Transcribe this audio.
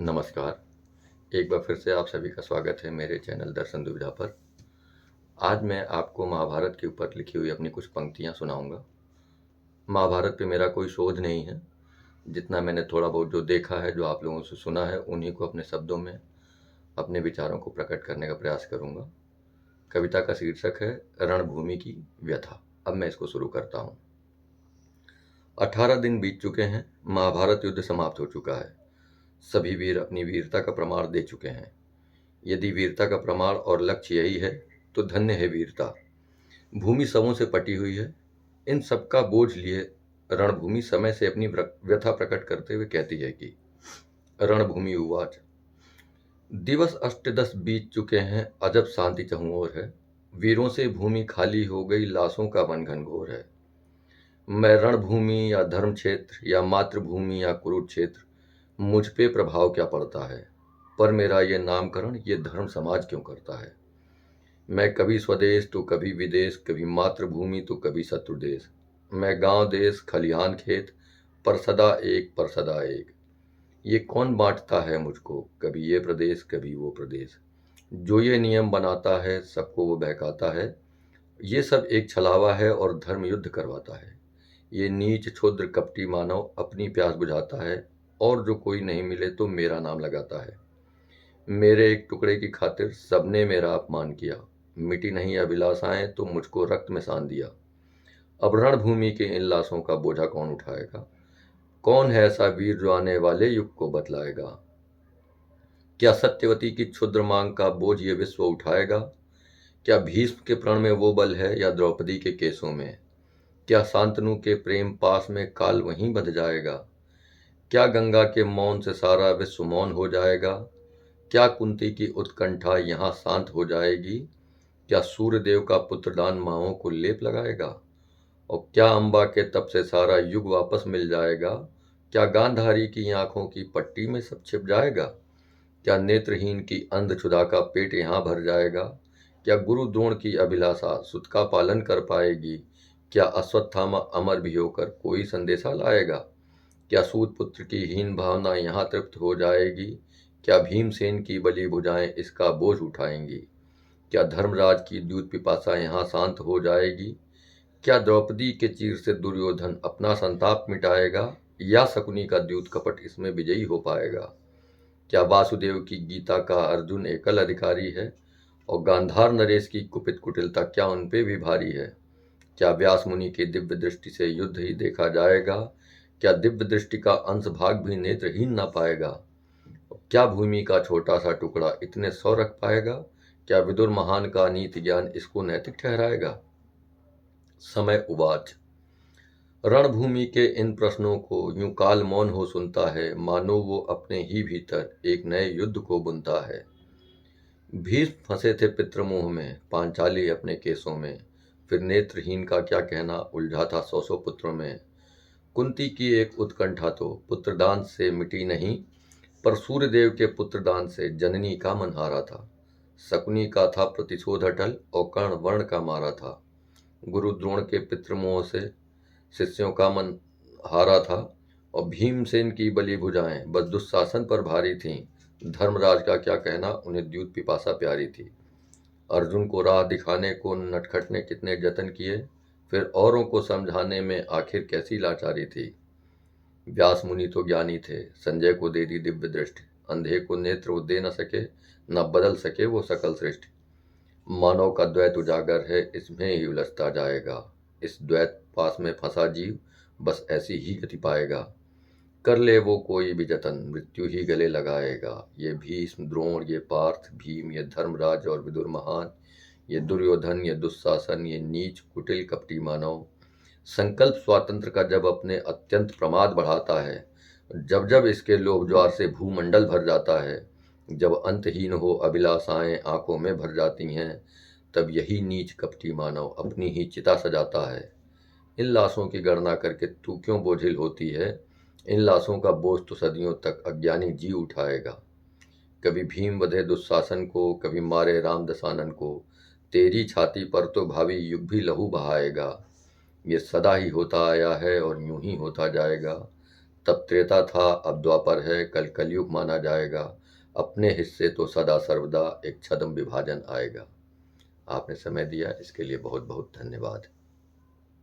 नमस्कार। एक बार फिर से आप सभी का स्वागत है मेरे चैनल दर्शन दुविधा पर। आज मैं आपको महाभारत के ऊपर लिखी हुई अपनी कुछ पंक्तियाँ सुनाऊँगा। महाभारत पे मेरा कोई शोध नहीं है, जितना मैंने थोड़ा बहुत जो देखा है, जो आप लोगों से सुना है, उन्हीं को अपने शब्दों में अपने विचारों को प्रकट करने का प्रयास करूँगा। कविता का शीर्षक है रणभूमि की व्यथा। अब मैं इसको शुरू करता हूँ। 18 दिन बीत चुके हैं, महाभारत युद्ध समाप्त हो चुका है। सभी वीर अपनी वीरता का प्रमाण दे चुके हैं। यदि वीरता का प्रमाण और लक्ष्य यही है तो धन्य है वीरता। भूमि शवों से पटी हुई है। इन सबका बोझ लिए रणभूमि समय से अपनी व्यथा प्रकट करते हुए कहती है कि रणभूमि उवाच, दिवस अष्टदश बीत चुके हैं, अजब शांति चहुं ओर है। वीरों से भूमि खाली हो गई, लाशों का वन घनघोर है। मैं रणभूमि या धर्म क्षेत्र या मातृभूमि या कुरुक्षेत्र, मुझ पे प्रभाव क्या पड़ता है। पर मेरा ये नामकरण ये धर्म समाज क्यों करता है। मैं कभी स्वदेश तो कभी विदेश, कभी मातृभूमि तो कभी शत्रु देश। मैं गांव देश खलिहान खेत, पर सदा एक। ये कौन बांटता है मुझको, कभी ये प्रदेश कभी वो प्रदेश। जो ये नियम बनाता है सबको वो बहकाता है। ये सब एक छलावा है और धर्म युद्ध करवाता है। ये नीच क्षुद्र कपटी मानव अपनी प्यास बुझाता है, और जो कोई नहीं मिले तो मेरा नाम लगाता है। मेरे एक टुकड़े की खातिर सबने मेरा अपमान किया। मिटी नहीं अभिलाषाएं तो मुझको रक्त में सान दिया। अब रणभूमि के इन लाशों का बोझा कौन उठाएगा। कौन है ऐसा वीर जो आने वाले युग को बतलाएगा। क्या सत्यवती की क्षुद्र मांग का बोझ ये विश्व उठाएगा। क्या भीष्म के प्रण में वो बल है या द्रौपदी के केसों में। क्या शांतनु के प्रेम पास में काल वहीं बंध जाएगा। क्या गंगा के मौन से सारा विश्व मौन हो जाएगा। क्या कुंती की उत्कंठा यहाँ शांत हो जाएगी। क्या सूर्यदेव का पुत्रदान माओं को लेप लगाएगा। और क्या अम्बा के तप से सारा युग वापस मिल जाएगा। क्या गांधारी की आंखों की पट्टी में सब छिप जाएगा। क्या नेत्रहीन की अंधक्षुधा का पेट यहाँ भर जाएगा। क्या गुरु द्रोण की अभिलाषा सुत का पालन कर पाएगी। क्या अश्वत्थामा अमर भी होकर कोई संदेशा लाएगा। क्या सूत पुत्र की हीन भावना यहाँ तृप्त हो जाएगी। क्या भीमसेन की बलि भुजाएं इसका बोझ उठाएंगी। क्या धर्मराज की द्यूत पिपासा यहाँ शांत हो जाएगी। क्या द्रौपदी के चीर से दुर्योधन अपना संताप मिटाएगा, या शकुनी का द्यूत कपट इसमें विजयी हो पाएगा। क्या वासुदेव की गीता का अर्जुन एकल अधिकारी है, और गांधार नरेश की कुपित कुटिलता क्या उन पे भी भारी है। क्या व्यास मुनि की दिव्य दृष्टि से युद्ध ही देखा जाएगा। क्या दिव्य दृष्टि का अंश भाग भी नेत्रहीन ना पाएगा। क्या भूमि का छोटा सा टुकड़ा इतने सौ रख पाएगा। क्या विदुर महान का नीति ज्ञान इसको नैतिक ठहराएगा। समय उवाच, रणभूमि के इन प्रश्नों को यूं काल मौन हो सुनता है, मानो वो अपने ही भीतर एक नए युद्ध को बुनता है। भीष्म फंसे थे पितृमोह में, पांचाली अपने केसों में। फिर नेत्रहीन का क्या कहना, उलझा था सौ सौ पुत्रों में। कुंती की एक उत्कंठा तो पुत्रदान से मिटी नहीं, पर सूर्यदेव के पुत्रदान से जननी का मन हारा था। शकुनी का था प्रतिशोध अटल, और कर्ण वर्ण का मारा था। गुरु द्रोण के पितृमोह से शिष्यों का मन हारा था, और भीमसेन की बलि भुजाएं बस दुशासन पर भारी थीं। धर्मराज का क्या कहना, उन्हें द्यूत पिपासा प्यारी थी। अर्जुन को राह दिखाने को नटखट ने कितने जतन किए, फिर औरों को समझाने में आखिर कैसी लाचारी थी। व्यास मुनि तो ज्ञानी थे, संजय को दे दी दिव्य दृष्टि। अंधे को नेत्र वो दे न सके, न बदल सके वो सकल सृष्टि। मानव का द्वैत उजागर है, इसमें ही उलझता जाएगा। इस द्वैत पास में फंसा जीव बस ऐसी ही गति पाएगा। कर ले वो कोई भी जतन, मृत्यु ही गले लगाएगा। ये भीष्म द्रोण, ये पार्थ भीम, ये धर्मराज और विदुर महान, ये दुर्योधन, ये दुशासन, ये नीच कुटिल कपटी मानव। संकल्प स्वातंत्र का जब अपने अत्यंत प्रमाद बढ़ाता है, जब जब इसके लोभ ज्वार से भूमंडल भर जाता है, जब अंतहीन हो अभिलाषाएं आंखों में भर जाती हैं, तब यही नीच कपटी मानव अपनी ही चिता सजाता है। इन लाशों की गणना करके तू क्यों बोझिल होती है। इन लाशों का बोझ तो सदियों तक अज्ञानी जी उठाएगा। कभी भीम वधे दुशासन को, कभी मारे राम दशानन को। तेरी छाती पर तो भावी युग भी लहू बहाएगा। ये सदा ही होता आया है और यूं ही होता जाएगा। तब त्रेता था, अब द्वापर है, कल कलयुग माना जाएगा। अपने हिस्से तो सदा सर्वदा एक छद्म विभाजन आएगा। आपने समय दिया, इसके लिए बहुत बहुत धन्यवाद।